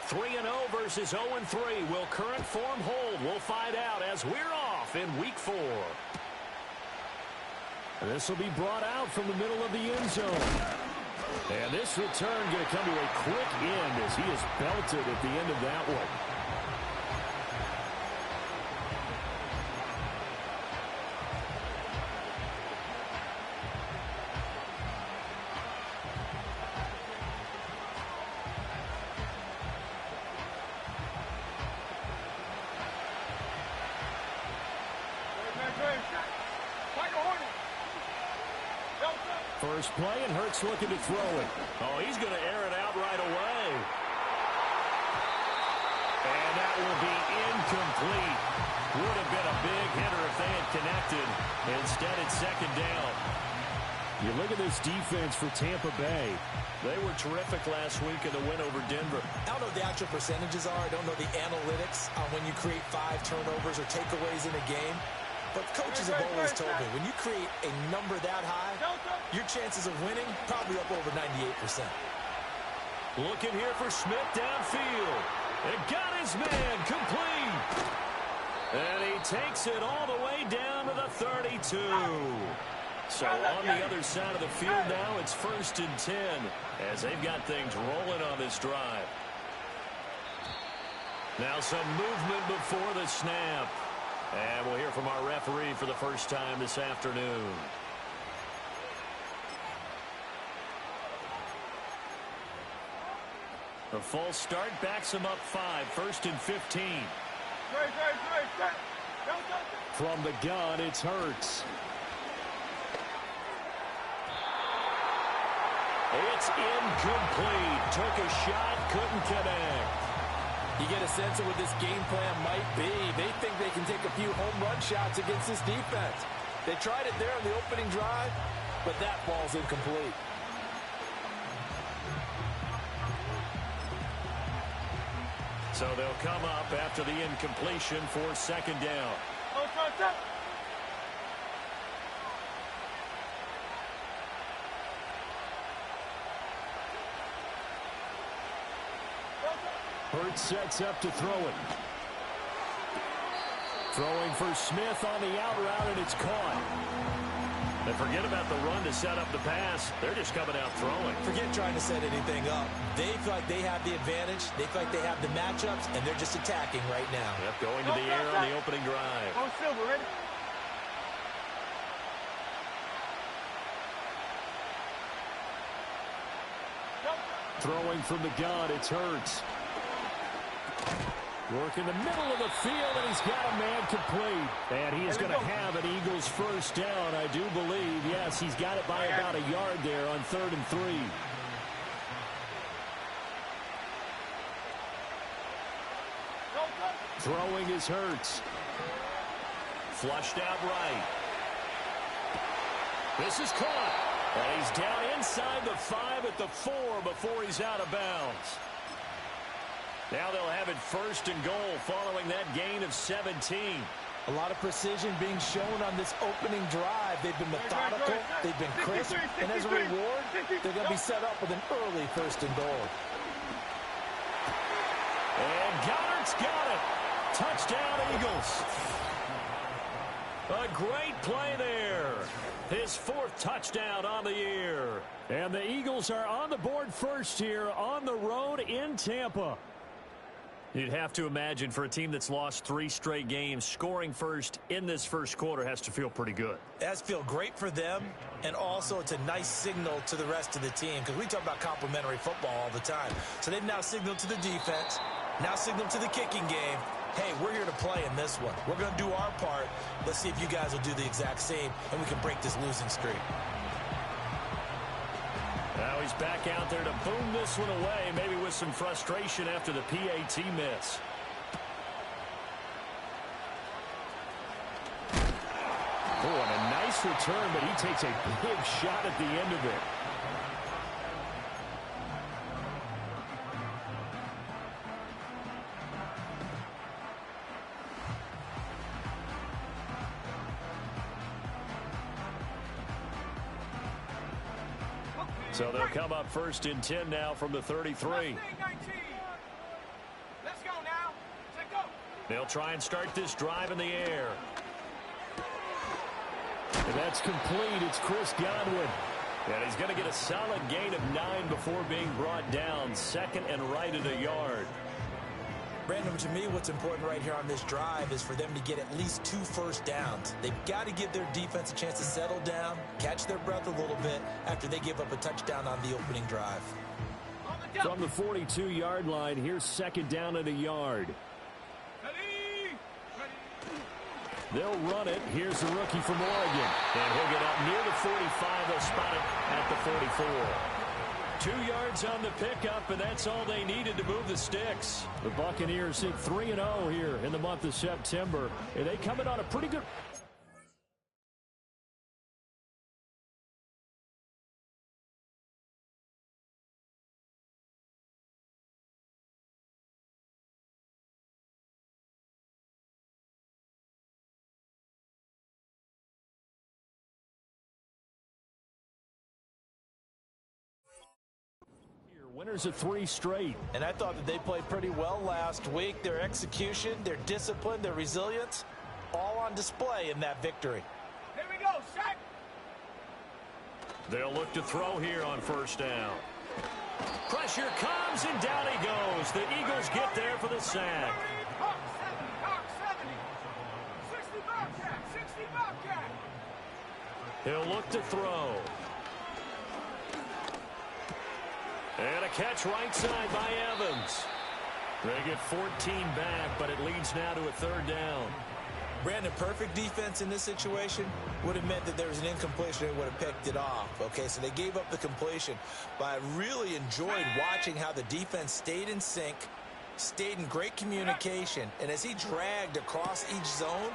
3-0 versus 0-3. Will current form hold? We'll find out as we're off in Week 4. This will be brought out from the middle of the end zone. And this return going to come to a quick end as he is belted at the end of that one. First play, and Hurts looking to throw it. Oh, he's going to air it out right away. And that will be incomplete. Would have been a big hitter if they had connected. Instead, it's second down. You look at this defense for Tampa Bay. They were terrific last week in the win over Denver. I don't know what the actual percentages are. I don't know the analytics on when you create 5 turnovers or takeaways in a game. But coaches have always told me, when you create a number that high, your chances of winning probably up over 98%. Looking here for Smith downfield. It got his man complete. And he takes it all the way down to the 32. So on the other side of the field now, it's 1st and 10 as they've got things rolling on this drive. Now some movement before the snap. And we'll hear from our referee for the first time this afternoon. The false start backs him up 5, 1st and 15. From the gun, it's Hurts. It's incomplete. Took a shot, couldn't connect. You get a sense of what this game plan might be. They think they can take a few home run shots against this defense. They tried it there on the opening drive, but that ball's incomplete. So they'll come up after the incompletion for second down. Hurts sets up to throw it. Throwing for Smith on the out route, and it's caught. And forget about the run to set up the pass. They're just coming out throwing. Forget trying to set anything up. They feel like they have the advantage. They feel like they have the matchups, and they're just attacking right now. Yep, going to the air on the opening drive. Throwing from the gun, it's Hurts. Work in the middle of the field, and he's got a man complete. And he is going to have an Eagles first down, I do believe. Yes, he's got it by about a yard there on 3rd and 3. Throwing is Hurts. Flushed out right. This is caught. And he's down inside the 5 at the 4 before he's out of bounds. Now they'll have it 1st and goal following that gain of 17. A lot of precision being shown on this opening drive. They've been methodical. They've been crisp. And as a reward, they're going to be set up with an early 1st and goal. And Goddard's got it. Touchdown, Eagles. A great play there. His 4th touchdown on the year. And the Eagles are on the board first here on the road in Tampa. You'd have to imagine for a team that's lost 3 straight games, scoring first in this first quarter has to feel pretty good. It has to feel great for them, and also it's a nice signal to the rest of the team because we talk about complementary football all the time. So they've now signaled to the defense, now signaled to the kicking game, hey, we're here to play in this one. We're going to do our part. Let's see if you guys will do the exact same, and we can break this losing streak. Now he's back out there to boom this one away, maybe with some frustration after the PAT miss. Oh, and a nice return, but he takes a big shot at the end of it. So they'll come up 1st and 10 now from the 33. They'll try and start this drive in the air. And that's complete. It's Chris Godwin. And he's going to get a solid gain of 9 before being brought down. Second and right at a yard. Brandon, to me, what's important right here on this drive is for them to get at least 2 first downs. They've got to give their defense a chance to settle down, catch their breath a little bit after they give up a touchdown on the opening drive. From the 42-yard line, here's second down at a yard. They'll run it. Here's the rookie from Oregon. And he'll get up near the 45. They'll spot it at the 44. 2 yards on the pickup, and that's all they needed to move the sticks. The Buccaneers sit 3-0 here in the month of September. And they come in on a pretty good... Winners of 3 straight. And I thought that they played pretty well last week. Their execution, their discipline, their resilience, all on display in that victory. Here we go, sack. They'll look to throw here on first down. Pressure comes, and down he goes. The Eagles get there for the sack. Hawk 70, 60 Bobcat, 60 Bobcat. He'll look to throw. And a catch right side by Evans. They get 14 back, but it leads now to a 3rd down. Brandon, perfect defense in this situation would have meant that there was an incompletion and would have picked it off. Okay, so they gave up the completion. But I really enjoyed watching how the defense stayed in sync, stayed in great communication. And as he dragged across each zone,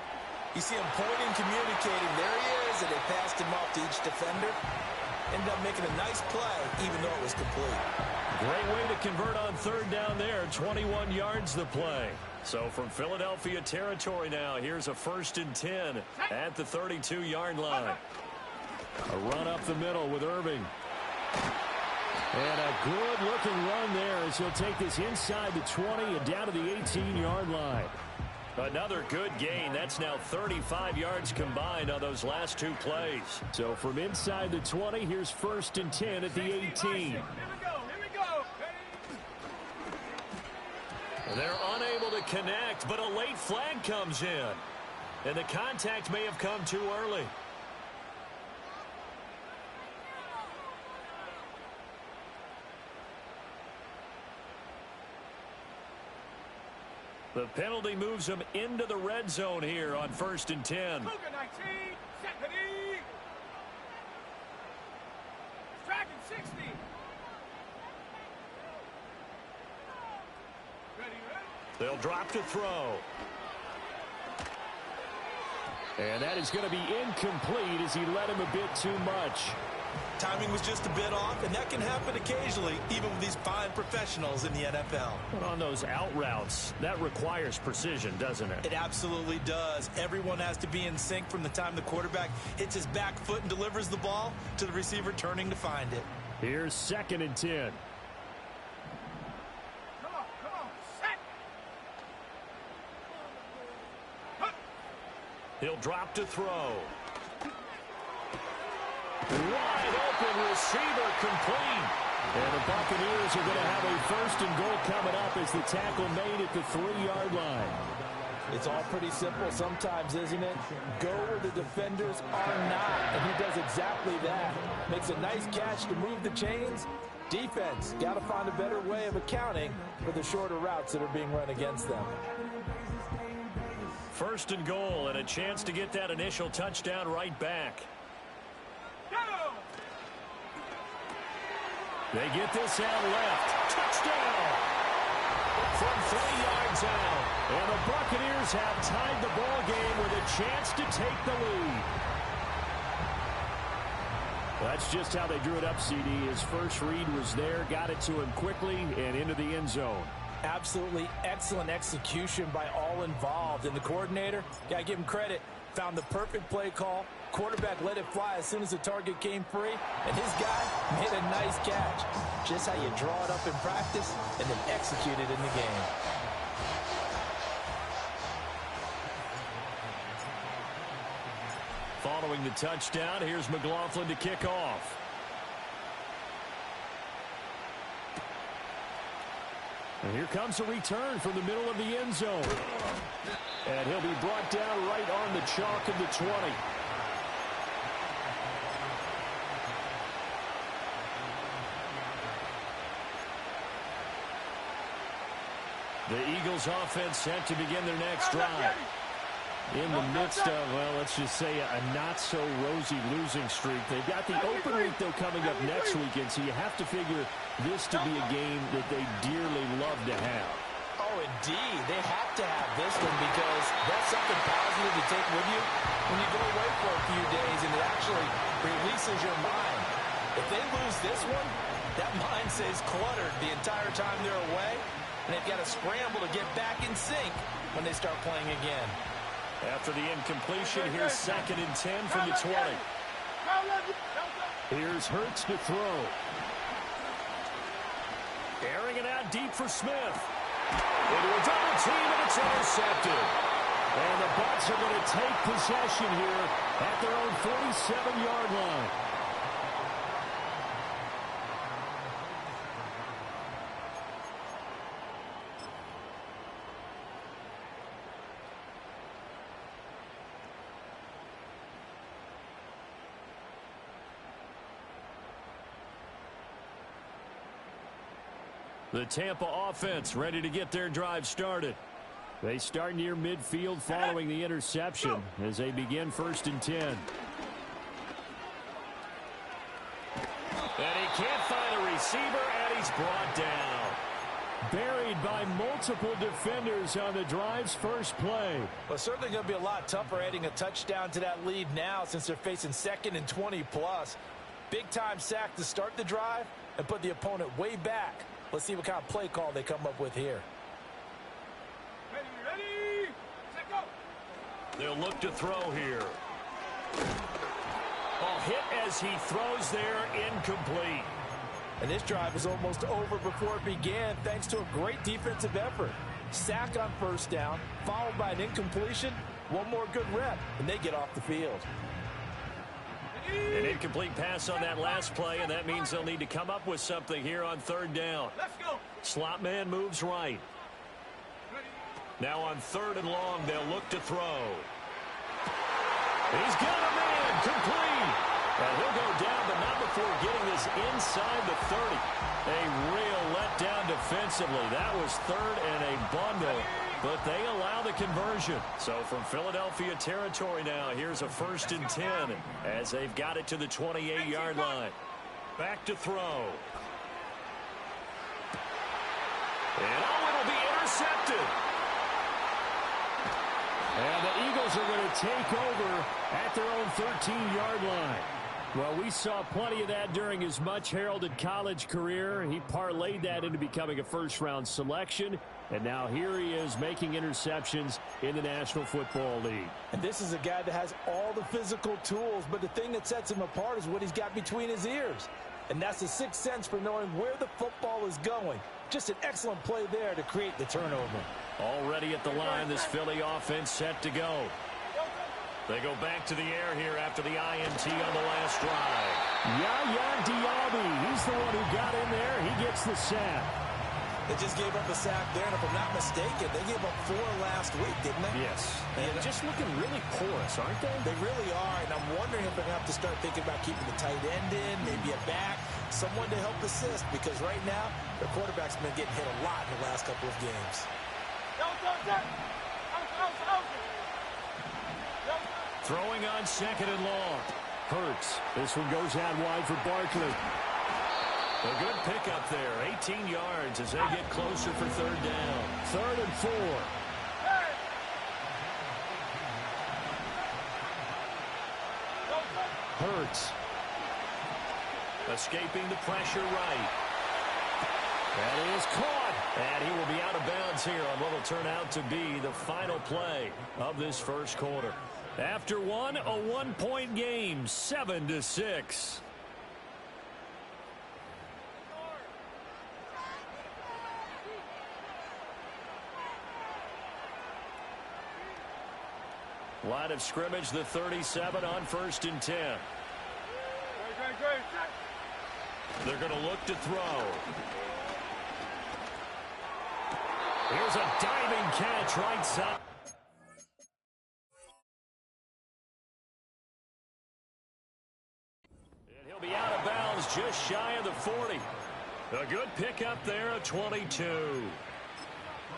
you see him pointing, communicating. There he is, and they passed him off to each defender. Ended up making a nice play, even though it was complete. Great way to convert on 3rd down there. 21 yards the play. So from Philadelphia territory now, here's a 1st and 10 at the 32-yard line. A run up the middle with Irving. And a good-looking run there as he'll take this inside the 20 and down to the 18-yard line. Another good gain. That's now 35 yards combined on those last 2 plays. So from inside the 20, here's 1st and 10 at the 18. Here we go. They're unable to connect, but a late flag comes in. And the contact may have come too early. The penalty moves them into the red zone here on 1st and 10. Cougar 19, set ready. Striking 60. Ready. They'll drop to throw. And that is going to be incomplete as he led him a bit too much. Timing was just a bit off, and that can happen occasionally, even with these fine professionals in the NFL. But on those out routes, that requires precision, doesn't it? It absolutely does. Everyone has to be in sync from the time the quarterback hits his back foot and delivers the ball to the receiver turning to find it. Here's 2nd and 10. Come on, set. He'll drop to throw. Wide open receiver complete. And the Buccaneers are going to have a 1st and goal coming up as the tackle made at the 3-yard line. It's all pretty simple sometimes, isn't it? Go where the defenders are not, and he does exactly that. Makes a nice catch to move the chains. Defense, got to find a better way of accounting for the shorter routes that are being run against them. 1st and goal and a chance to get that initial touchdown right back. They get this out left. Touchdown! From 3 yards out. And the Buccaneers have tied the ball game with a chance to take the lead. That's just how they drew it up, CD. His first read was there, got it to him quickly, and into the end zone. Absolutely excellent execution by all involved. And the coordinator, got to give him credit, found the perfect play call. Quarterback let it fly as soon as the target came free, and his guy made a nice catch. Just how you draw it up in practice and then execute it in the game. Following the touchdown, here's McLaughlin to kick off. And here comes a return from the middle of the end zone. And he'll be brought down right on the chalk of the 20. The Eagles offense set to begin their next drive. In the midst of, well, let's just say a not-so-rosy losing streak. They've got the open week, though, coming up next weekend, so you have to figure this to be a game that they dearly love to have. Oh, indeed. They have to have this one because that's something positive to take with you when you go away for a few days, and it actually releases your mind. If they lose this one, that mind stays cluttered the entire time they're away, and they've got to scramble to get back in sync when they start playing again. After the incompletion, here's 2nd and 10 from the 20. Here's Hurts to throw. Airing it out deep for Smith. Into a double team, and it's intercepted. And the Bucs are going to take possession here at their own 47-yard line. The Tampa offense ready to get their drive started. They start near midfield following the interception as they begin 1st and 10. And he can't find a receiver, and he's brought down. Buried by multiple defenders on the drive's first play. Well, certainly going to be a lot tougher adding a touchdown to that lead now since they're facing 2nd and 20+. Big-time sack to start the drive and put the opponent way back. Let's see what kind of play call they come up with here. Ready, set, go. They'll look to throw here. A hit as he throws there, incomplete. And this drive was almost over before it began thanks to a great defensive effort. Sack on 1st down, followed by an incompletion. One more good rep, and they get off the field. An incomplete pass on that last play, and that means they'll need to come up with something here on 3rd down. Let's go. Slot man moves right. Now on 3rd and long, they'll look to throw. He's got a man, complete. And he'll go down, but not before getting this inside the 30. A real letdown defensively. That was 3rd and a bundle, but they allow the conversion. So from Philadelphia territory now, here's a 1st and 10 as they've got it to the 28-yard line. Back to throw. And it'll be intercepted. And the Eagles are going to take over at their own 13-yard line. Well, we saw plenty of that during his much-heralded college career. He parlayed that into becoming a first-round selection, and now here he is making interceptions in the National Football League. And this is a guy that has all the physical tools, but the thing that sets him apart is what he's got between his ears. And that's the sixth sense for knowing where the football is going. Just an excellent play there to create the turnover. Already at the line, this Philly offense set to go. They go back to the air here after the INT on the last drive. Yaya Diaby, he's the one who got in there. He gets the sack. They just gave up a sack there, and if I'm not mistaken, they gave up 4 last week, didn't they? Yes. And just looking really porous, aren't they? They really are, and I'm wondering if they're going to have to start thinking about keeping the tight end in, maybe a back, someone to help assist, because right now, their quarterback's been getting hit a lot in the last couple of games. Throwing on 2nd and long. Hurts. This one goes out wide for Barkley. A good pickup there. 18 yards as they get closer for 3rd down. 3rd and 4. Hurts. Escaping the pressure right. That is caught. And he will be out of bounds here on what will turn out to be the final play of this first quarter. After one, a 1-point game, 7-6. Line of scrimmage, the 37 on 1st and 10. They're going to look to throw. Here's a diving catch right side. And he'll be out of bounds just shy of the 40. A good pickup there at 22.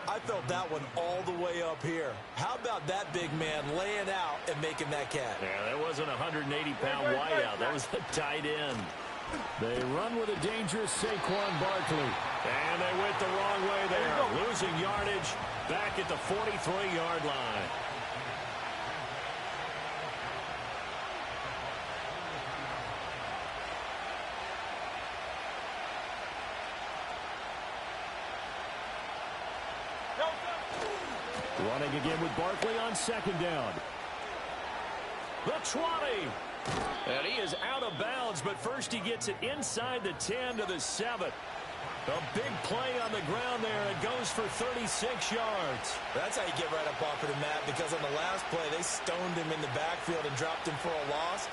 I felt that one all the way up here. How about that big man laying out and making that catch? Yeah, that wasn't a 180-pound wideout. That was a tight end. They run with a dangerous Saquon Barkley. And they went the wrong way there. Losing yardage back at the 43-yard line. Running again with Barkley on 2nd down. The 20. And he is out of bounds, but first he gets it inside the 10 to the 7. A big play on the ground there. It goes for 36 yards. That's how you get right up off of the mat, because on the last play, they stoned him in the backfield and dropped him for a loss.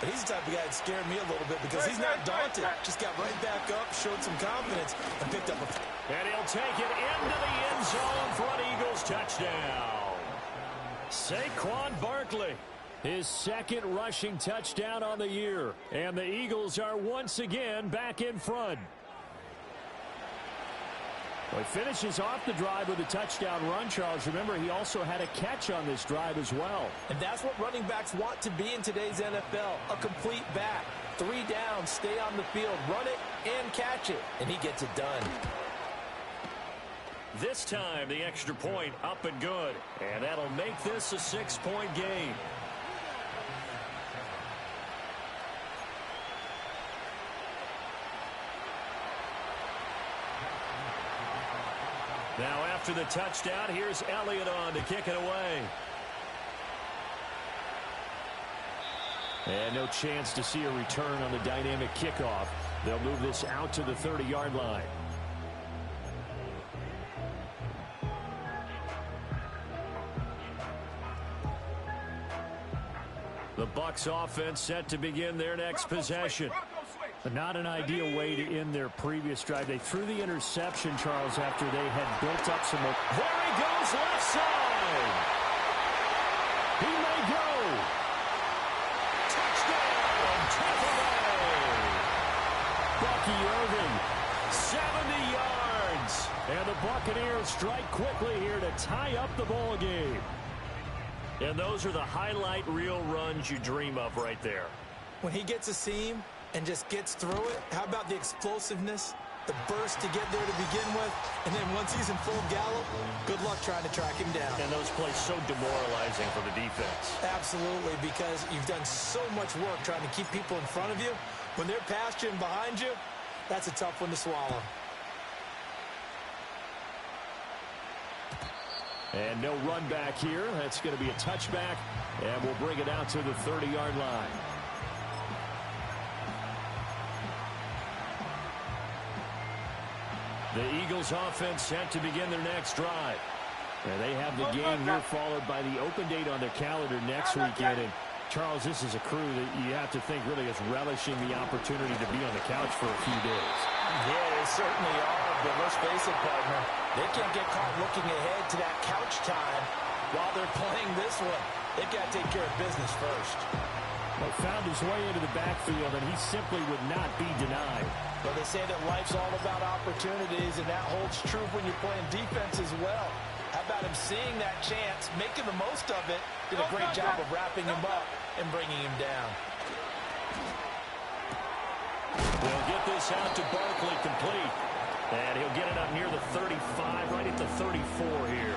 But he's the type of guy that scared me a little bit because he's not daunted. Just got right back up, showed some confidence, and picked up a... And he'll take it into the end zone for an Eagles touchdown. Saquon Barkley. His 2nd rushing touchdown on the year. And the Eagles are once again back in front. Well, he finishes off the drive with a touchdown run, Charles. Remember, he also had a catch on this drive as well. And that's what running backs want to be in today's NFL, a complete back. 3 down, stay on the field, run it, and catch it. And he gets it done. This time, the extra point up and good. And that'll make this a 6-point game. Now after the touchdown, here's Elliott on to kick it away. And no chance to see a return on the dynamic kickoff. They'll move this out to the 30-yard line. The Bucs offense set to begin their next possession. But not an ideal way to end their previous drive. They threw the interception, Charles, after they had built up some... There he goes, left side. He may go. Touchdown, Tampa Bay. Bucky Irving. 70 yards. And the Buccaneers strike quickly here to tie up the ball game. And those are the highlight reel runs you dream of right there. When he gets a seam and just gets through it, how about the explosiveness, the burst to get there to begin with, and then once he's in full gallop, good luck trying to track him down. And those plays so demoralizing for the defense. Absolutely, because you've done so much work trying to keep people in front of you. When they're past you and behind you, that's a tough one to swallow. And no run back here. That's going to be a touchback, and we'll bring it out to the 30-yard line. The Eagles offense set to begin their next drive. And they have the game here followed by the open date on their calendar next weekend. And Charles, this is a crew that you have to think really is relishing the opportunity to be on the couch for a few days. Yeah, they certainly are, but let's face it, partner. They can't get caught looking ahead to that couch time while they're playing this one. They've got to take care of business first. Well, found his way into the backfield, and he simply would not be denied. But they say that life's all about opportunities, and that holds true when you're playing defense as well. How about him seeing that chance, making the most of it, did a great job of wrapping him up and bringing him down. They'll get this out to Barkley complete. And he'll get it up near the 35, right at the 34 here.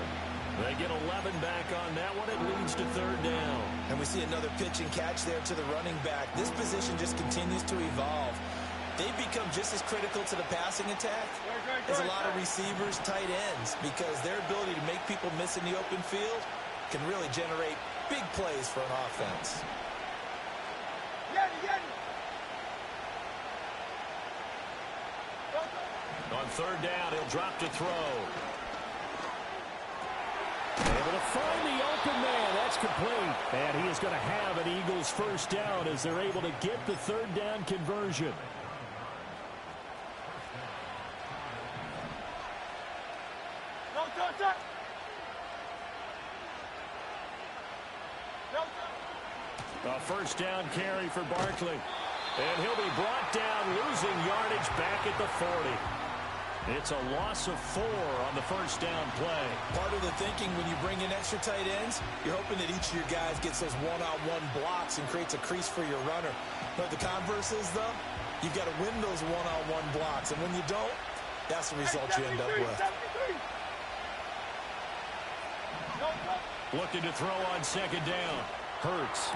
They get 11 back on that one. It leads to 3rd down. And we see another pitch and catch there to the running back. This position just continues to evolve. They've become just as critical to the passing attack as a lot of receivers, tight ends, because their ability to make people miss in the open field can really generate big plays for an offense. On 3rd down, he'll drop to throw. Able to find the open man. That that's complete. And he is going to have an Eagles first down as they're able to get the third down conversion. No touch. A first down carry for Barkley. And he'll be brought down, losing yardage back at the 40. It's a loss of 4 on the first down play. Part of the thinking when you bring in extra tight ends, you're hoping that each of your guys gets those one-on-one blocks and creates a crease for your runner. But the converse is, though, you've got to win those one-on-one blocks. And when you don't, that's the result you end up with. Looking to throw on second down. Hurts.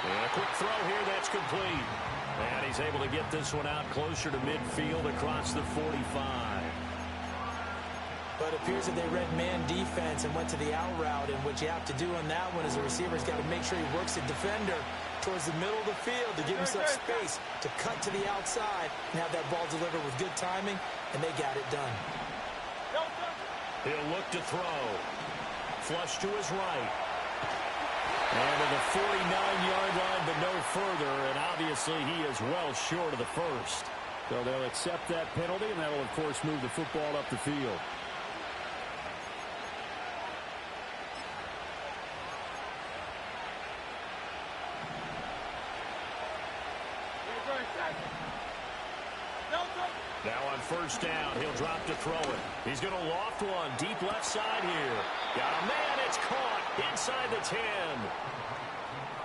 And a quick throw here, that's complete. And he's able to get this one out closer to midfield across the 45. But it appears that they read man defense and went to the out route, and what you have to do on that one is a receiver's got to make sure he works the defender towards the middle of the field to give himself space to cut to the outside and have that ball delivered with good timing, and they got it done. He'll look to throw. Flush to his right. And to the 49-yard line, but no further, and obviously he is well short of the first. So they'll accept that penalty, and that will, of course, move the football up the field. Now on first down, he'll drop to throw it. He's going to loft one deep left side here. Got a man, it's caught inside the 10.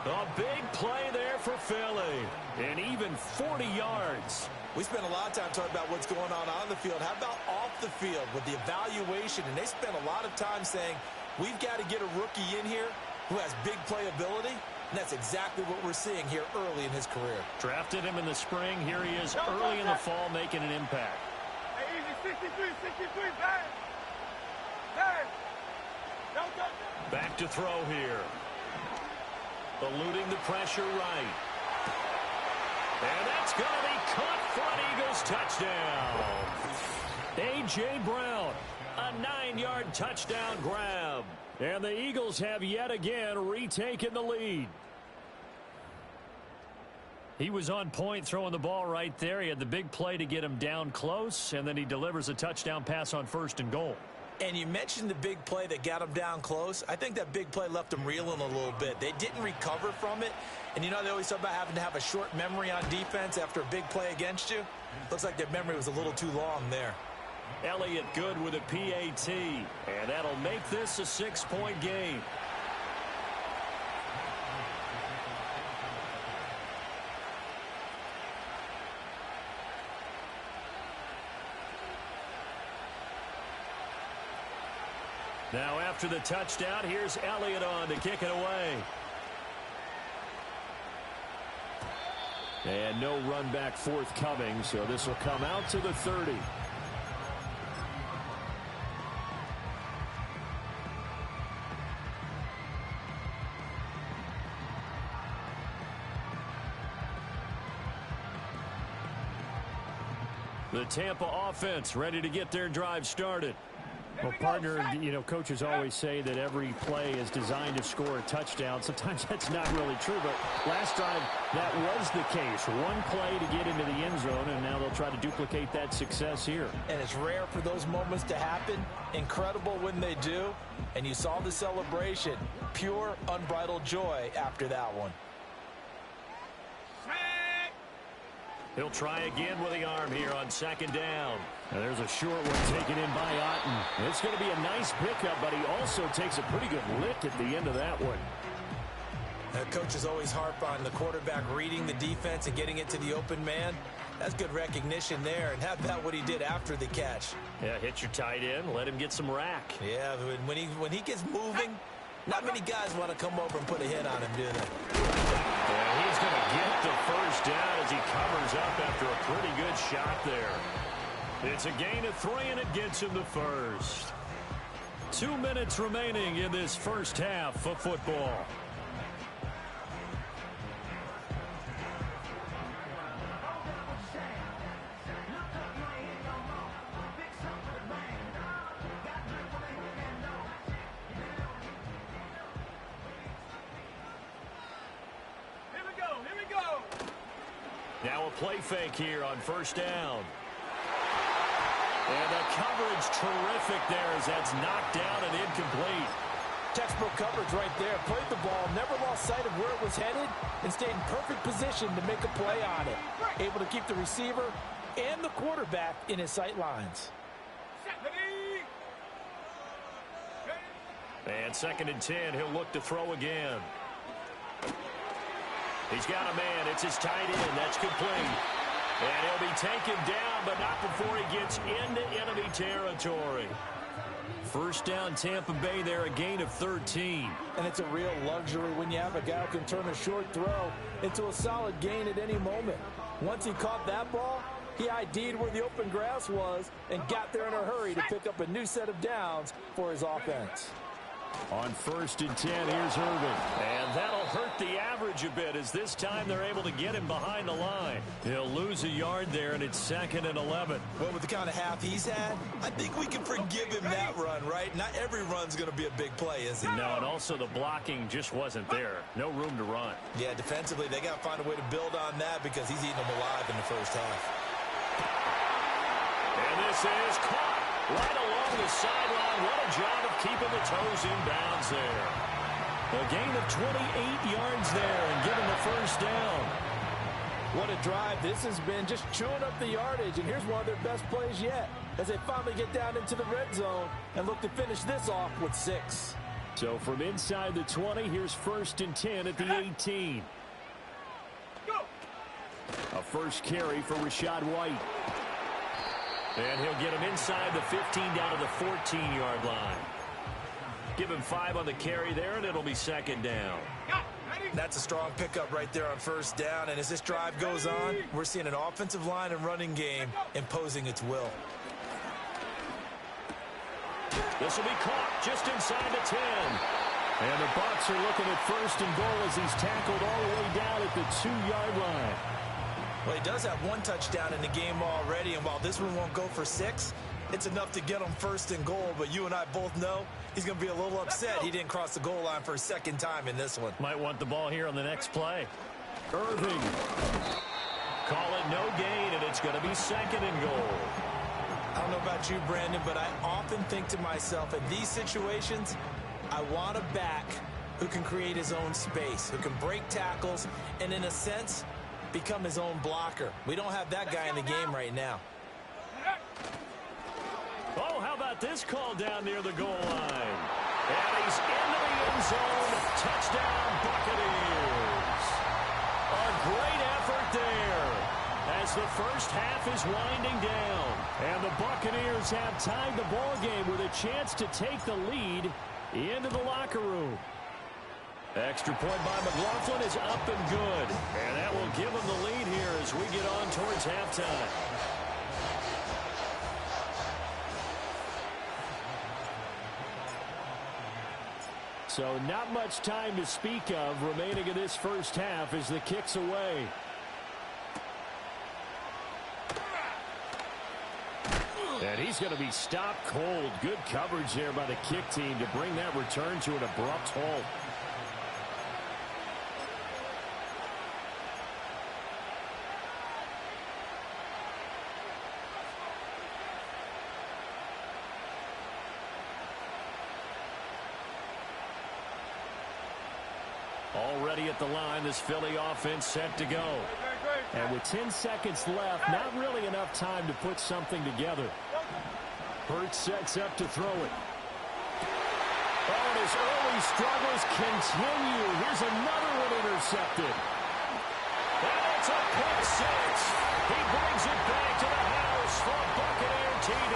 A big play there for Philly, and even 40 yards. We spent a lot of time talking about what's going on the field. How about off the field with the evaluation? And they spent a lot of time saying, we've got to get a rookie in here who has big playability. And that's exactly what we're seeing here early in his career. Drafted him in the spring. Here he is early in the fall making an impact. Hey, easy, 63, bang. Bang. Don't touch it. Back to throw here. Eluding the pressure right. And that's going to be caught for an Eagles touchdown. A.J. Brown, a 9-yard touchdown grab. And the Eagles have yet again retaken the lead. He was on point throwing the ball right there. He had the big play to get him down close, and then he delivers a touchdown pass on first and goal. And you mentioned the big play that got him down close. I think that big play left him reeling a little bit. They didn't recover from it. And you know they always talk about having to have a short memory on defense after a big play against you. Looks like their memory was a little too long there. Elliott good with a PAT, and that'll make this a 6-point game. Now after the touchdown, here's Elliott on to kick it away. And no run back forthcoming, so this will come out to the 30. The Tampa offense ready to get their drive started. Well, partner, you know, coaches always say that every play is designed to score a touchdown. Sometimes that's not really true, but last time that was the case. One play to get into the end zone, and now they'll try to duplicate that success here. And it's rare for those moments to happen. Incredible when they do. And you saw the celebration. Pure, unbridled joy after that one. He'll try again with the arm here on second down. Now there's a short one taken in by Otten. It's going to be a nice pickup, but he also takes a pretty good lick at the end of that one. Coaches always harp on the quarterback reading the defense and getting it to the open man. That's good recognition there. And how about what he did after the catch? Yeah, hit your tight end, let him get some rack. Yeah, when he gets moving, not many guys want to come over and put a hit on him, do they? Yeah, he's going to get the first down as he covers up after a pretty good shot there. It's a gain of 3, and it gets him the first. 2 minutes remaining in this first half of football. Now a play fake here on first down. And the coverage terrific there as that's knocked down and incomplete. Textbook coverage right there. Played the ball, never lost sight of where it was headed, and stayed in perfect position to make a play on it. Able to keep the receiver and the quarterback in his sight lines. And 2nd and 10, he'll look to throw again. He's got a man. It's his tight end. That's complete. And he'll be taken down, but not before he gets into enemy territory. First down, Tampa Bay there, a gain of 13. And it's a real luxury when you have a guy who can turn a short throw into a solid gain at any moment. Once he caught that ball, he ID'd where the open grass was and got there in a hurry to pick up a new set of downs for his offense. On 1st and 10, here's Irvin. And that'll hurt the average a bit as this time they're able to get him behind the line. He'll lose a yard there, and it's 2nd and 11. Well, with the kind of half he's had, I think we can forgive him that run, right? Not every run's going to be a big play, is it? No, and also the blocking just wasn't there. No room to run. Yeah, defensively, they got to find a way to build on that because he's eating them alive in the first half. And this is caught right along the sideline. What a job of keeping the toes in bounds there. A gain of 28 yards there and giving the first down. What a drive this has been, just chewing up the yardage. And here's one of their best plays yet as they finally get down into the red zone and look to finish this off with 6. So from inside the 20, here's 1st and 10 at the 18. A first carry for Rachaad White. And he'll get him inside the 15 down to the 14-yard line. Give him 5 on the carry there, and it'll be 2nd down. That's a strong pickup right there on first down. And as this drive goes on, we're seeing an offensive line and running game imposing its will. This will be caught just inside the 10. And the Bucs are looking at 1st and goal as he's tackled all the way down at the 2-yard line. Well, he does have 1 touchdown in the game already, and while this one won't go for 6, it's enough to get him 1st and goal. But you and I both know he's going to be a little upset he didn't cross the goal line for a 2nd time in this one. Might want the ball here on the next play. Irving. Call it no gain, and it's going to be 2nd and goal. I don't know about you, Brandon, but I often think to myself, in these situations, I want a back who can create his own space, who can break tackles, and in a sense, become his own blocker. We don't have that guy in the game right now. Oh, how about this call down near the goal line? And he's into the end zone. Touchdown, Buccaneers. A great effort there as the first half is winding down. And the Buccaneers have tied the ball game with a chance to take the lead into the locker room. Extra point by McLaughlin is up and good. And that will give him the lead here as we get on towards halftime. So not much time to speak of remaining in this first half as the kick's away. And he's going to be stopped cold. Good coverage there by the kick team to bring that return to an abrupt halt. Already at the line, this Philly offense set to go. And with 10 seconds left, not really enough time to put something together. Hurts sets up to throw it. Oh, and his early struggles continue. Here's another one intercepted. And it's a pick 6. He brings it back to the house for a Buccaneer TD.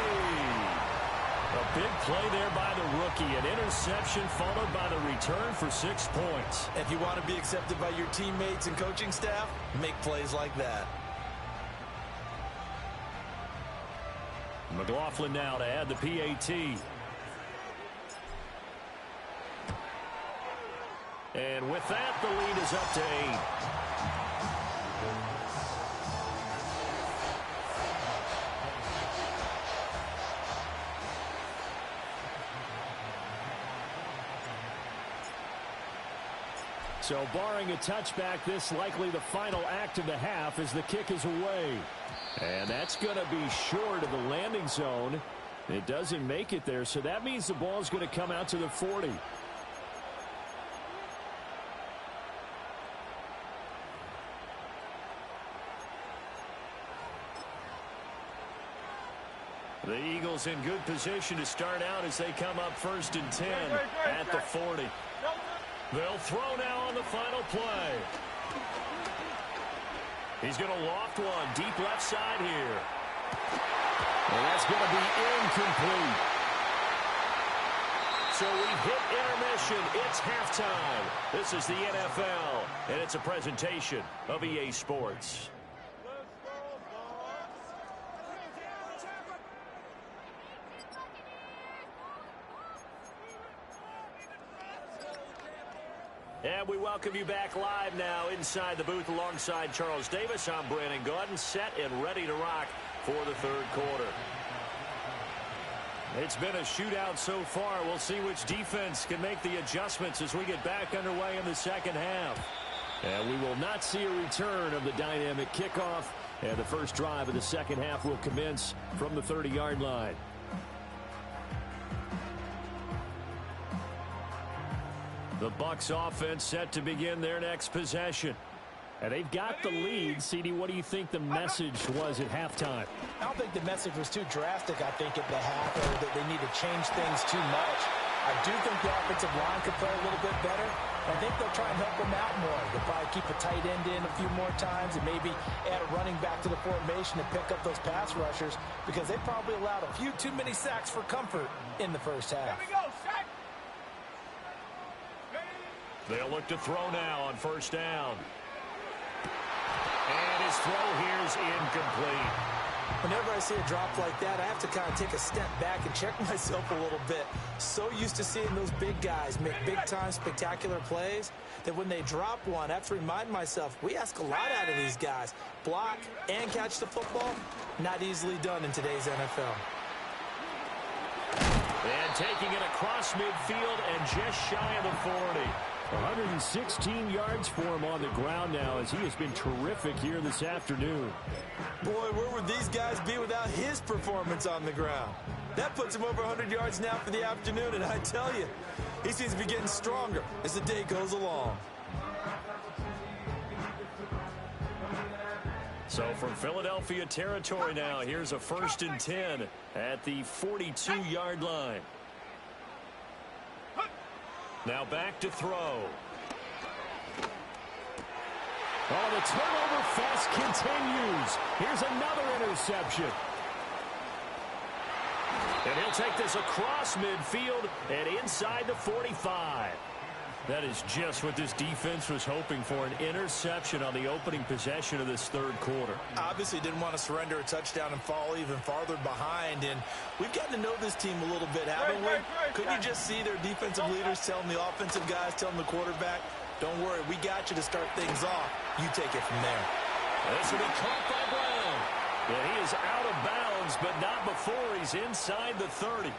A big play there by the rookie. An interception followed by the return for 6 points. If you want to be accepted by your teammates and coaching staff, make plays like that. McLaughlin now to add the PAT. And with that, the lead is up to 8. So barring a touchback, this likely the final act of the half as the kick is away. And that's going to be short of the landing zone. It doesn't make it there, so that means the ball's going to come out to the 40. The Eagles in good position to start out as they come up 1st and 10 at the 40. They'll throw now on the final play. He's going to loft one deep left side here. And that's going to be incomplete. So we've hit intermission. It's halftime. This is the NFL, and it's a presentation of EA Sports. And we welcome you back live now inside the booth alongside Charles Davis. I'm Brandon Gaudin, set and ready to rock for the third quarter. It's been a shootout so far. We'll see which defense can make the adjustments as we get back underway in the second half. And we will not see a return of the dynamic kickoff. And the first drive of the second half will commence from the 30-yard line. The Bucs offense set to begin their next possession. And they've got the lead. CD, what do you think the message was at halftime? I don't think the message was too drastic, I think, at the half, or that they need to change things too much. I do think the offensive line could play a little bit better. I think they'll try and help them out more. They'll probably keep a tight end in a few more times and maybe add a running back to the formation to pick up those pass rushers because they probably allowed a few too many sacks for comfort in the first half. Here we go, Shaq. They'll look to throw now on first down. And his throw here is incomplete. Whenever I see a drop like that, I have to kind of take a step back and check myself a little bit. So used to seeing those big guys make big-time spectacular plays that when they drop one, I have to remind myself, we ask a lot out of these guys. Block and catch the football, not easily done in today's NFL. And taking it across midfield and just shy of the 40. 116 yards for him on the ground now as he has been terrific here this afternoon. Boy, where would these guys be without his performance on the ground? That puts him over 100 yards now for the afternoon, and I tell you, he seems to be getting stronger as the day goes along. So from Philadelphia territory now, here's a 1st and 10 at the 42-yard line. Now back to throw. Oh, the turnover fest continues. Here's another interception. And he'll take this across midfield and inside the 45. That is just what this defense was hoping for, an interception on the opening possession of this third quarter. Obviously didn't want to surrender a touchdown and fall even farther behind, and we've gotten to know this team a little bit, haven't we? Couldn't you just see their defensive leaders telling the offensive guys, telling the quarterback, don't worry, we got you to start things off. You take it from there. This will be caught by Brown. And he is out of bounds, but not before he's inside the 30.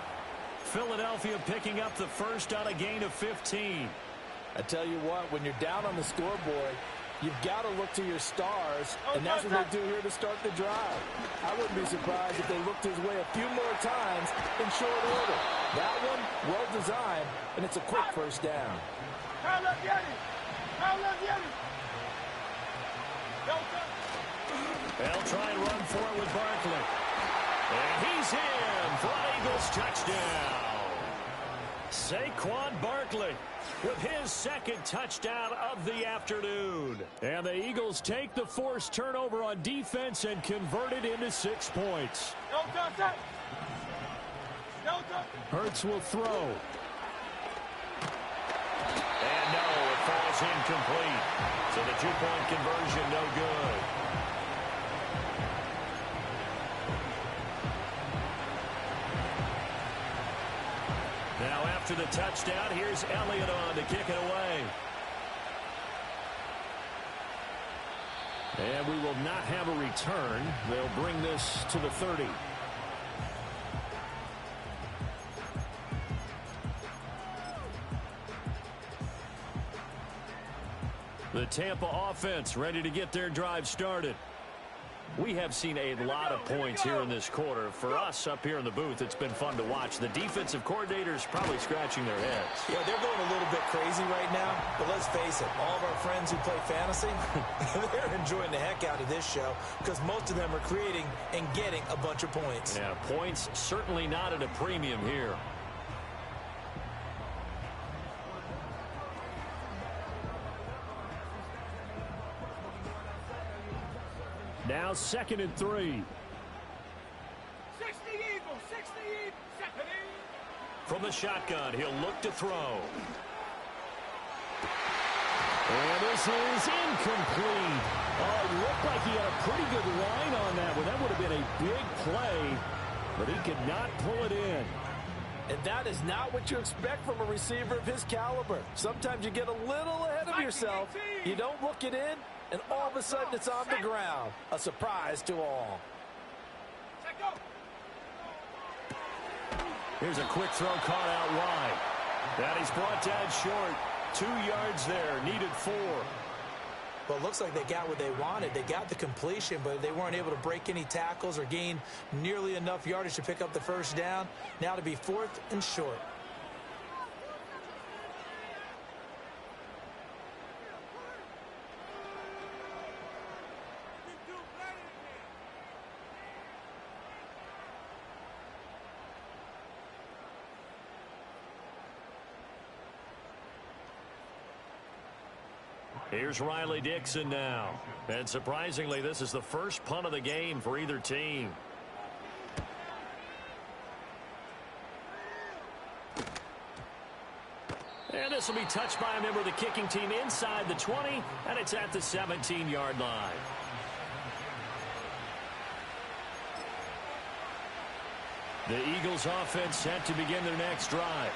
Philadelphia picking up the first on a gain of 15. I tell you what, when you're down on the scoreboard, you've got to look to your stars, and that's what they do here to start the drive. I wouldn't be surprised if they looked his way a few more times in short order. That one, well designed, and it's a quick first down. They'll try and run for it with Barkley. And he's in for an Eagles touchdown. Saquon Barkley with his second touchdown of the afternoon. And the Eagles take the forced turnover on defense and convert it into 6 points. Hurts will throw. And no, it falls incomplete. So the 2-point conversion no good. Now after the touchdown, here's Elliott on to kick it away. And we will not have a return. They'll bring this to the 30. The Tampa offense ready to get their drive started. We have seen a lot of points here in this quarter. For us up here in the booth, it's been fun to watch. The defensive coordinators probably scratching their heads. Yeah, they're going a little bit crazy right now. But let's face it, all of our friends who play fantasy, they're enjoying the heck out of this show because most of them are creating and getting a bunch of points. Yeah, points certainly not at a premium here. Now 2nd and 3. 60 Eagles, 60 Eagles, 70. From the shotgun, he'll look to throw. And this is incomplete. Oh, it looked like he had a pretty good line on that one. That would have been a big play, but he could not pull it in. And that is not what you expect from a receiver of his caliber. Sometimes you get a little ahead of yourself. You don't look it in, and all of a sudden it's on the ground. A surprise to all. Here's a quick throw caught out wide. That is brought down short. 2 yards there, needed 4. Well, it looks like they got what they wanted. They got the completion, but they weren't able to break any tackles or gain nearly enough yardage to pick up the first down. Now to be 4th and short. Here's Riley Dixon now. And surprisingly, this is the first punt of the game for either team. And this will be touched by a member of the kicking team inside the 20, and it's at the 17-yard line. The Eagles offense set to begin their next drive.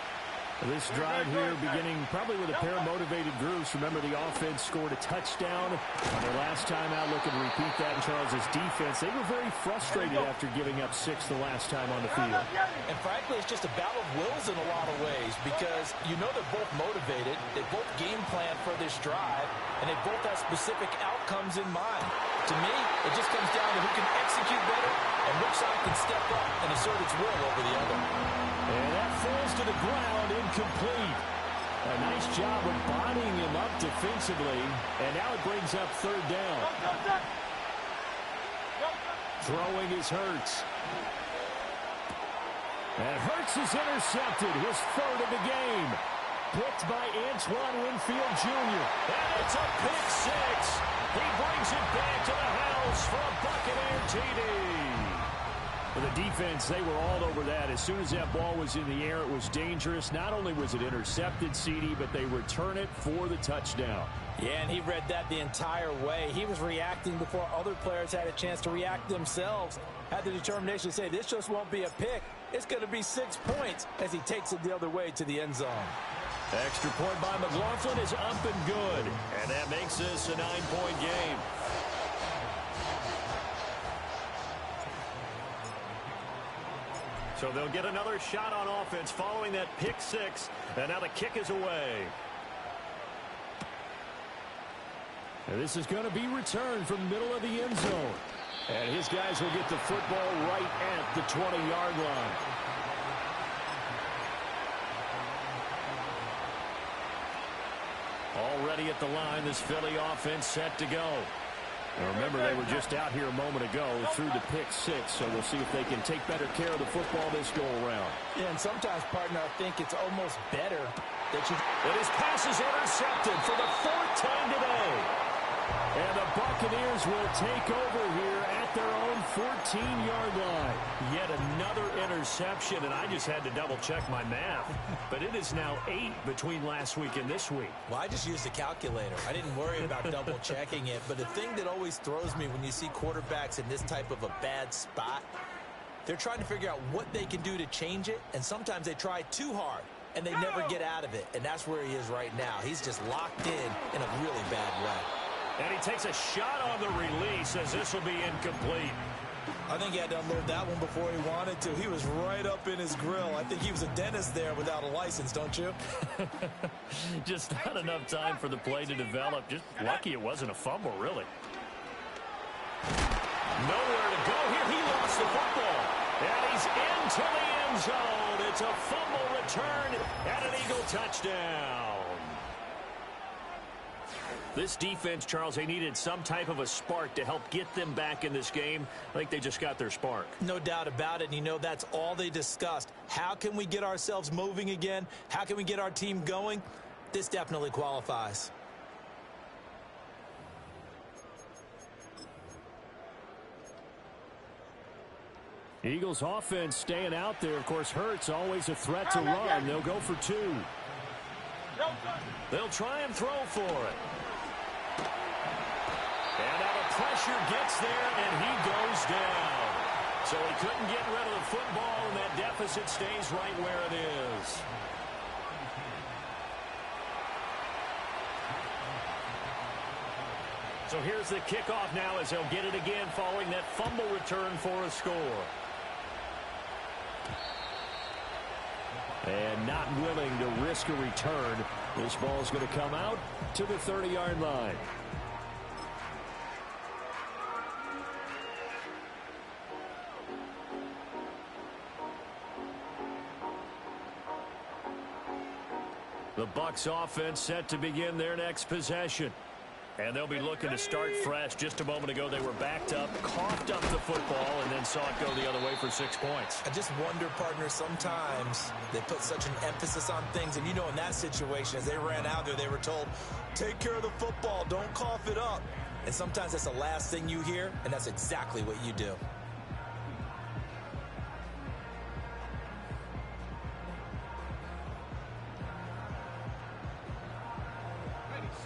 This drive here beginning probably with a pair of motivated groups. Remember, the offense scored a touchdown on their last time out. Looking to repeat that in Charles's defense. They were very frustrated after giving up 6 the last time on the field. And frankly, it's just a battle of wills in a lot of ways because you know they're both motivated. They both game plan for this drive, and they both have specific outcomes in mind. To me, it just comes down to who can execute better and which side can step up and assert its will over the other. And that falls to the ground, incomplete. A nice job of bodying him up defensively, and now it brings up 3rd down. Throwing is Hurts. And Hurts is intercepted, his 3rd of the game. Picked by Antoine Winfield Jr. And it's a pick 6. He brings it back to the house for a Buccaneer TD. For the defense, they were all over that. As soon as that ball was in the air, it was dangerous. Not only was it intercepted, CD, but they return it for the touchdown. Yeah, and he read that the entire way. He was reacting before other players had a chance to react themselves. Had the determination to say, this just won't be a pick. It's going to be 6 points as he takes it the other way to the end zone. Extra point by McLaughlin is up and good. And that makes this a 9-point game. So they'll get another shot on offense following that pick 6. And now the kick is away. And this is going to be returned from the middle of the end zone. And his guys will get the football right at the 20-yard line. Already at the line, this Philly offense set to go. Now remember, they were just out here a moment ago through the pick 6, so we'll see if they can take better care of the football this go-around. Yeah, and sometimes, partner, I think it's almost better that you... And his pass is intercepted for the 4th time today. And the Buccaneers will take over here at their own 14-yard line. Yet another interception, and I just had to double-check my math. But it is now 8 between last week and this week. Well, I just used a calculator. I didn't worry about double-checking it. But the thing that always throws me when you see quarterbacks in this type of a bad spot, they're trying to figure out what they can do to change it, and sometimes they try too hard, and they never get out of it. And that's where he is right now. He's just locked in a really bad way. And he takes a shot on the release as this will be incomplete. I think he had to unload that one before he wanted to. He was right up in his grill. I think he was a dentist there without a license, don't you? Just not enough time for the play to develop. Just lucky it wasn't a fumble, really. Nowhere to go here. He lost the football. And he's into the end zone. It's a fumble return and an Eagle touchdown. This defense, Charles, they needed some type of a spark to help get them back in this game. I think they just got their spark. No doubt about it. And you know, that's all they discussed. How can we get ourselves moving again? How can we get our team going? This definitely qualifies. Eagles offense staying out there. Of course, Hurts always a threat to run. They'll go for two. They'll try and throw for it. And now the pressure gets there, and he goes down. So he couldn't get rid of the football, and that deficit stays right where it is. So here's the kickoff now as they'll get it again following that fumble return for a score. And not willing to risk a return. This ball's going to come out to the 30-yard line. The Bucs offense set to begin their next possession. And they'll be looking to start fresh. Just a moment ago, they were backed up, coughed up the football, and then saw it go the other way for 6 points. I just wonder, partner, sometimes they put such an emphasis on things. And, you know, in that situation, as they ran out there, they were told, take care of the football, don't cough it up. And sometimes that's the last thing you hear, and that's exactly what you do.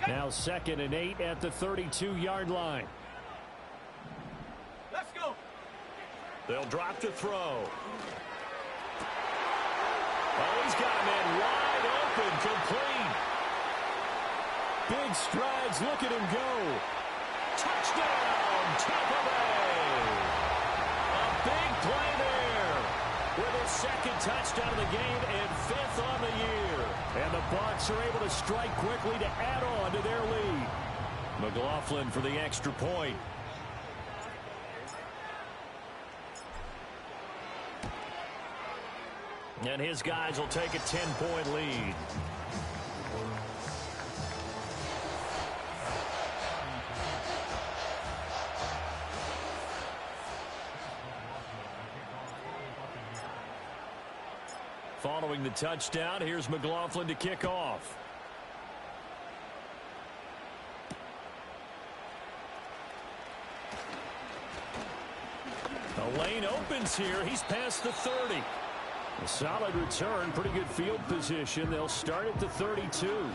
Now 2nd and 8 at the 32-yard line. Let's go. They'll drop to throw. Oh, he's got a man wide open, complete. Big strides, look at him go. Touchdown, Tampa Bay. A big play there with his 2nd touchdown of the game and 5th on the year. And the Bucs are able to strike quickly to add on to their lead. McLaughlin for the extra point. And his guys will take a 10-point lead. Following the touchdown, here's McLaughlin to kick off. The lane opens here. He's past the 30. A solid return, pretty good field position. They'll start at the 32.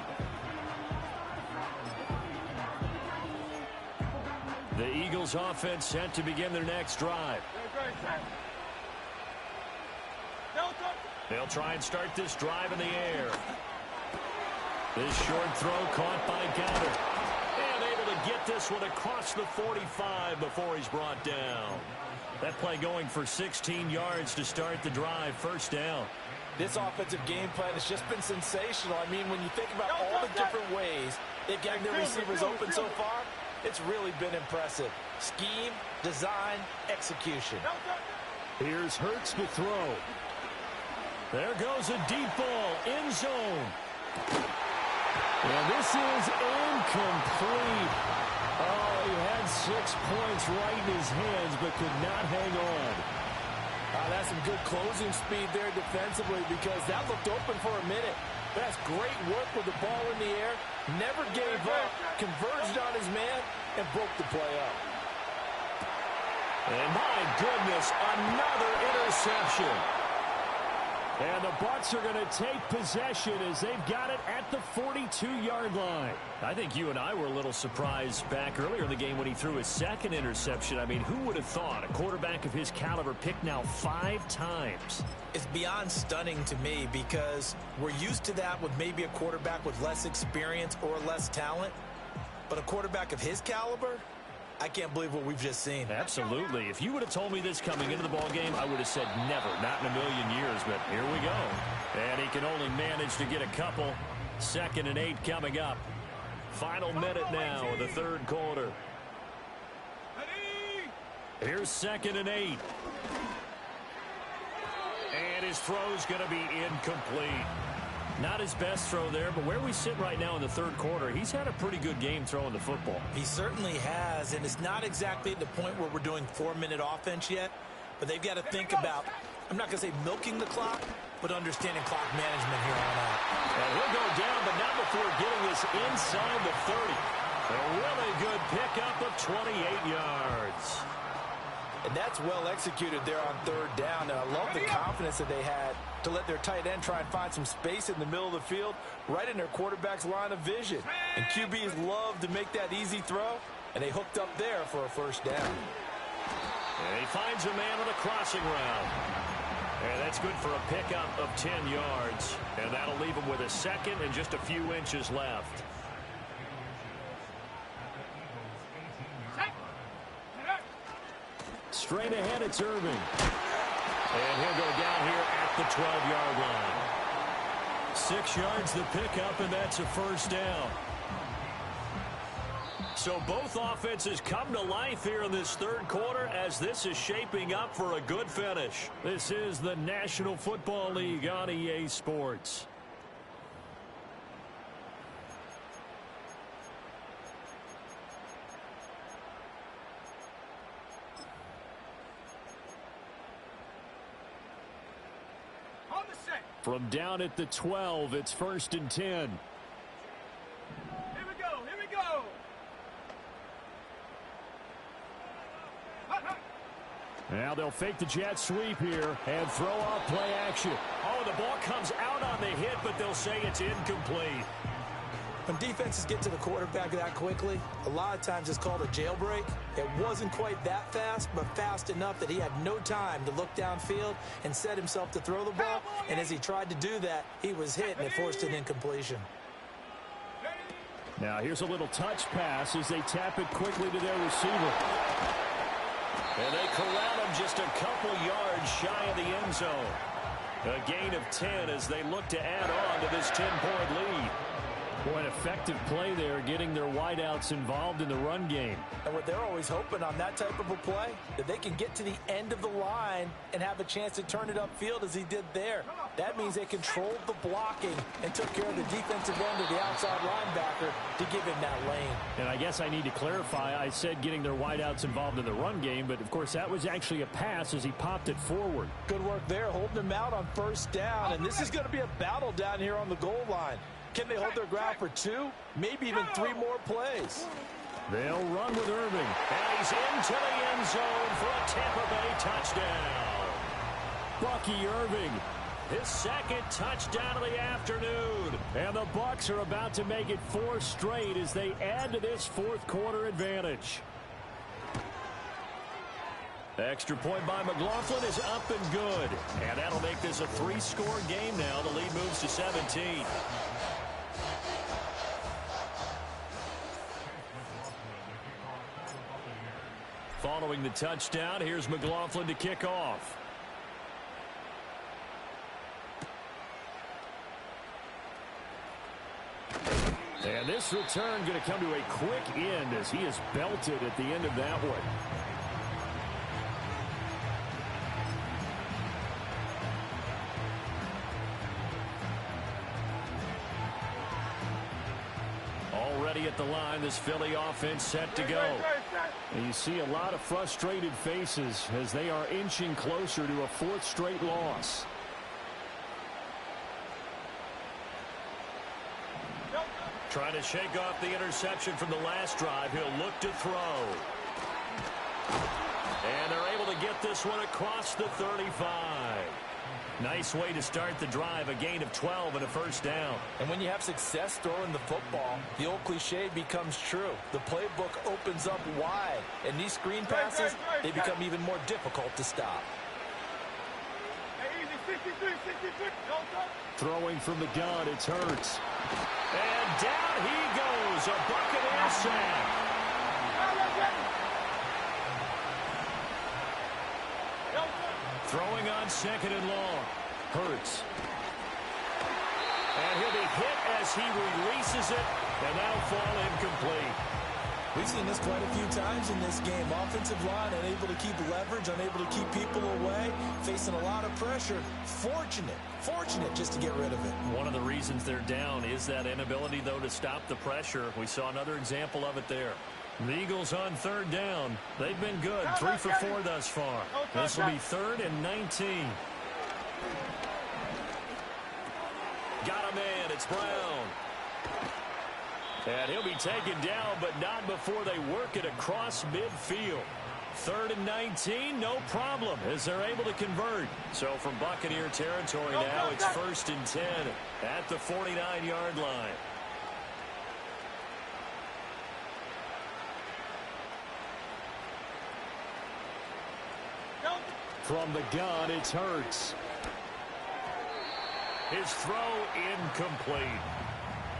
The Eagles offense set to begin their next drive. They'll try and start this drive in the air. This short throw caught by Goddard. And able to get this one across the 45 before he's brought down. That play going for 16 yards to start the drive. First down. This offensive game plan has just been sensational. I mean, when you think about all the different ways they've gotten their receivers open so far, it's really been impressive. Scheme, design, execution. Here's Hurts to throw. There goes a deep ball, end zone. And this is incomplete. Oh, he had 6 points right in his hands, but could not hang on. That's some good closing speed there defensively, because that looked open for a minute. That's great work with the ball in the air. Never gave up, converged on his man, and broke the play up. And my goodness, another interception. And the Bucs are going to take possession as they've got it at the 42-yard line. I think you and I were a little surprised back earlier in the game when he threw his 2nd interception. I mean, who would have thought a quarterback of his caliber picked now 5 times? It's beyond stunning to me, because we're used to that with maybe a quarterback with less experience or less talent. But a quarterback of his caliber, I can't believe what we've just seen. Absolutely. If you would have told me this coming into the ball game, I would have said never, not in a million years, but here we go. And he can only manage to get a couple. 2nd and 8 coming up. Final minute now of the third quarter. Here's 2nd and 8. And his throw's going to be incomplete. Not his best throw there, but where we sit right now in the third quarter, he's had a pretty good game throwing the football. He certainly has, and it's not exactly at the point where we're doing 4-minute offense yet, but they've got to think about, I'm not going to say milking the clock, but understanding clock management here on out. And he'll go down, but not before getting this inside the 30. A really good pickup of 28 yards. And that's well executed there on 3rd down. And I love the confidence that they had to let their tight end try and find some space in the middle of the field, right in their quarterback's line of vision. And QBs love to make that easy throw, and they hooked up there for a 1st down. And he finds a man on the crossing route. And that's good for a pickup of 10 yards. And that'll leave him with a 2nd and just a few inches left. Straight ahead, it's Irving. And he'll go down here at the 12-yard line. 6 yards the pickup, and that's a 1st down. So both offenses come to life here in this third quarter as this is shaping up for a good finish. This is the National Football League on EA Sports. From down at the 12, it's 1st and 10. Here we go. Here we go. Now they'll fake the jet sweep here and throw off play action. Oh, the ball comes out on the hit, but they'll say it's incomplete. When defenses get to the quarterback that quickly, a lot of times it's called a jailbreak. It wasn't quite that fast, but fast enough that he had no time to look downfield and set himself to throw the ball. And as he tried to do that, he was hit, and it forced an incompletion. Now here's a little touch pass as they tap it quickly to their receiver. And they corral him just a couple yards shy of the end zone. A gain of 10 as they look to add on to this 10-point lead. Boy, an effective play there, getting their wideouts involved in the run game. And what they're always hoping on that type of a play, that they can get to the end of the line and have a chance to turn it upfield as he did there. That means they controlled the blocking and took care of the defensive end of the outside linebacker to give him that lane. And I guess I need to clarify, I said getting their wideouts involved in the run game, but of course that was actually a pass as he popped it forward. Good work there, holding him out on 1st down, and this is going to be a battle down here on the goal line. Can they hold their ground for 2, maybe even 3 more plays? They'll run with Irving. And he's into the end zone for a Tampa Bay touchdown. Bucky Irving, his 2nd touchdown of the afternoon. And the Bucs are about to make it 4 straight as they add to this fourth quarter advantage. Extra point by McLaughlin is up and good. And that'll make this a 3-score game now. The lead moves to 17. Following the touchdown, here's McLaughlin to kick off. And this return going to come to a quick end as he is belted at the end of that one. Already at the line, this Philly offense set to go. And you see a lot of frustrated faces as they are inching closer to a 4th straight loss. Trying to shake off the interception from the last drive. He'll look to throw. And they're able to get this one across the 35. Nice way to start the drive, a gain of 12 and a 1st down. And when you have success throwing the football, the old cliche becomes true. The playbook opens up wide, and these screen passes, they become even more difficult to stop. Throwing from the gun, it's Hurts. And down he goes, a Buccaneer sack. Throwing on second and long. Hurts. And he'll be hit as he releases it, and that'll fall incomplete. We've seen this quite a few times in this game. Offensive line unable to keep leverage, unable to keep people away, facing a lot of pressure. Fortunate just to get rid of it. One of the reasons they're down is that inability, though, to stop the pressure. We saw another example of it there. The Eagles on third down. They've been good. 3 for 4 thus far. This will be 3rd and 19. Got a man. It's Brown. And he'll be taken down, but not before they work it across midfield. 3rd and 19, no problem, as they're able to convert. So from Buccaneer territory now, it's 1st and 10 at the 49-yard line. From the gun, it's Hurts. His throw incomplete.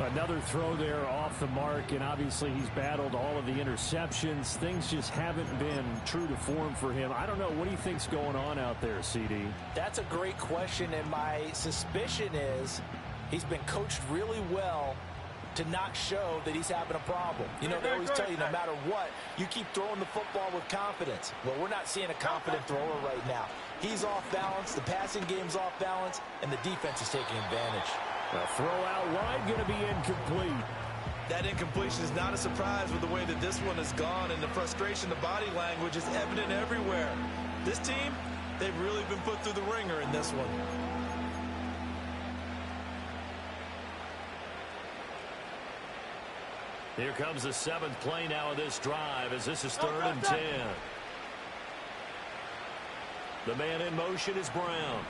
Another throw there off the mark, and obviously he's battled all of the interceptions. Things just haven't been true to form for him. I don't know. What do you think's going on out there, CD? That's a great question, and my suspicion is he's been coached really well to not show that he's having a problem. You know, they always tell you no matter what, you keep throwing the football with confidence. Well, we're not seeing a confident thrower right now. He's off balance, the passing game's off balance, and the defense is taking advantage. A throw out wide going to be incomplete. That incompletion is not a surprise with the way that this one has gone, and the frustration, the body language is evident everywhere. This team, they've really been put through the ringer in this one. Here comes the 7th play now of this drive, as this is 3rd and 10. The man in motion is Brown.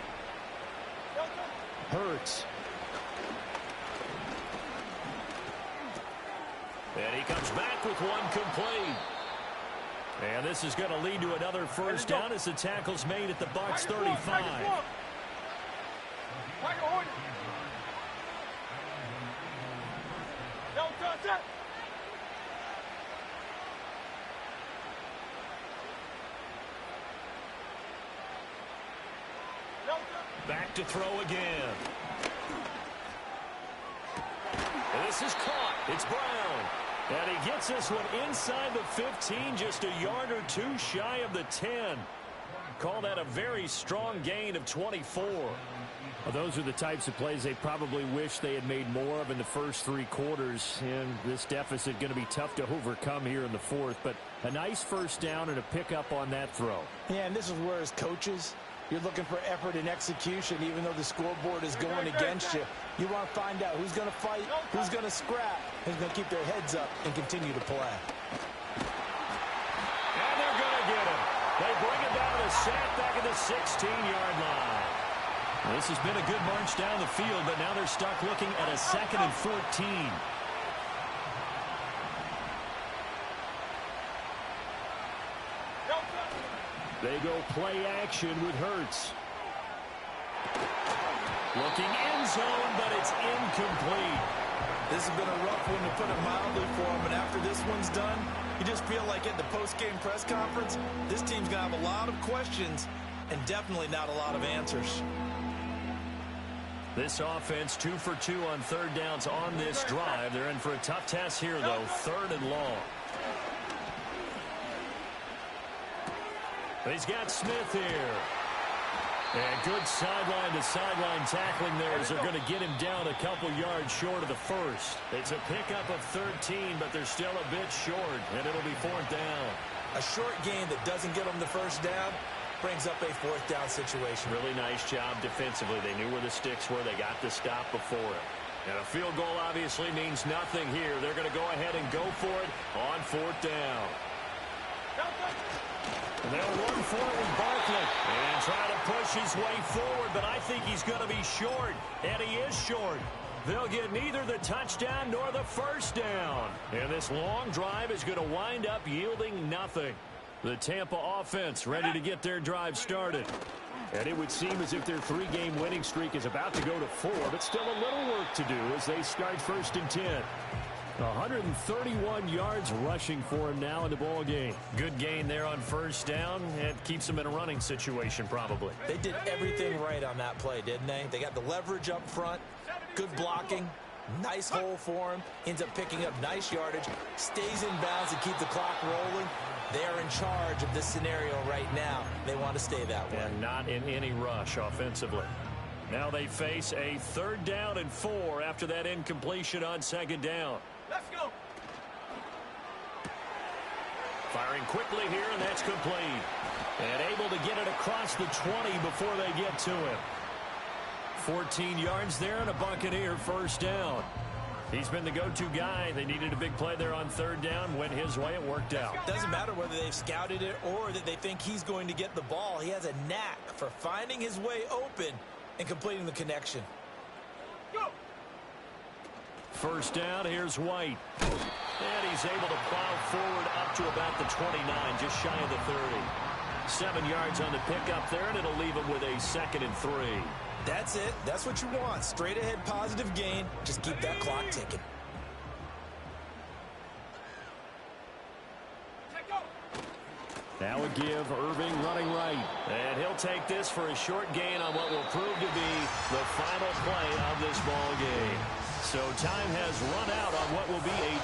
Hurts. And he comes back with one complete. And this is going to lead to another first down as the tackle's made at the Bucs 35. Back to throw again. And this is caught. It's Brown. And he gets this one inside the 15, just a yard or two shy of the 10. Call that a very strong gain of 24. Well, those are the types of plays they probably wish they had made more of in the first 3 quarters. And this deficit going to be tough to overcome here in the 4th. But a nice first down and a pickup on that throw. Yeah, and this is where as coaches, you're looking for effort and execution, even though the scoreboard is going against you. You want to find out who's going to fight, who's going to scrap, who's going to keep their heads up and continue to play. And they're going to get him. They bring it down to sack back at the 16-yard line. This has been a good march down the field, but now they're stuck looking at a 2nd and 14. They go play action with Hurts. Looking end zone, but it's incomplete. This has been a rough one, to put it mildly, for him. And after this one's done, you just feel like at the post-game press conference, this team's going to have a lot of questions and definitely not a lot of answers. This offense 2 for 2 on 3rd downs on this drive. They're in for a tough test here, though. 3rd and long. He's got Smith here. And good sideline-to-sideline tackling there as they're going to get him down a couple yards short of the first. It's a pickup of 13, but they're still a bit short, and it'll be 4th down. A short gain that doesn't get them the first down brings up a 4th down situation. Really nice job defensively. They knew where the sticks were. They got the stop before it. And a field goal obviously means nothing here. They're going to go ahead and go for it on 4th down. And they'll run for it with Barkley and try to push his way forward, but I think he's going to be short, and he is short. They'll get neither the touchdown nor the first down. And this long drive is going to wind up yielding nothing. The Tampa offense ready to get their drive started. And it would seem as if their 3-game winning streak is about to go to 4, but still a little work to do as they start 1st and 10. 131 yards rushing for him now in the ball game. Good gain there on first down. It keeps him in a running situation probably. They did everything right on that play, didn't they? They got the leverage up front, good blocking, nice hole for him, ends up picking up nice yardage, stays in bounds to keep the clock rolling. They are in charge of this scenario right now. They want to stay that way. And not in any rush offensively. Now they face a 3rd down and 4 after that incompletion on 2nd down. Let's go. Firing quickly here, and that's complete. And able to get it across the 20 before they get to him. 14 yards there and a Buccaneer 1st down. He's been the go-to guy. They needed a big play there on 3rd down. Went his way. It worked out. Doesn't matter whether they've scouted it or that they think he's going to get the ball. He has a knack for finding his way open and completing the connection. Go. 1st down, here's White. And he's able to plow forward up to about the 29, just shy of the 30. 7 yards on the pickup there, and it'll leave him with a 2nd and 3. That's it. That's what you want. Straight ahead positive gain. Just keep that clock ticking. Now a give, Irving running right. And he'll take this for a short gain on what will prove to be the final play of this ball game. So time has run out on what will be a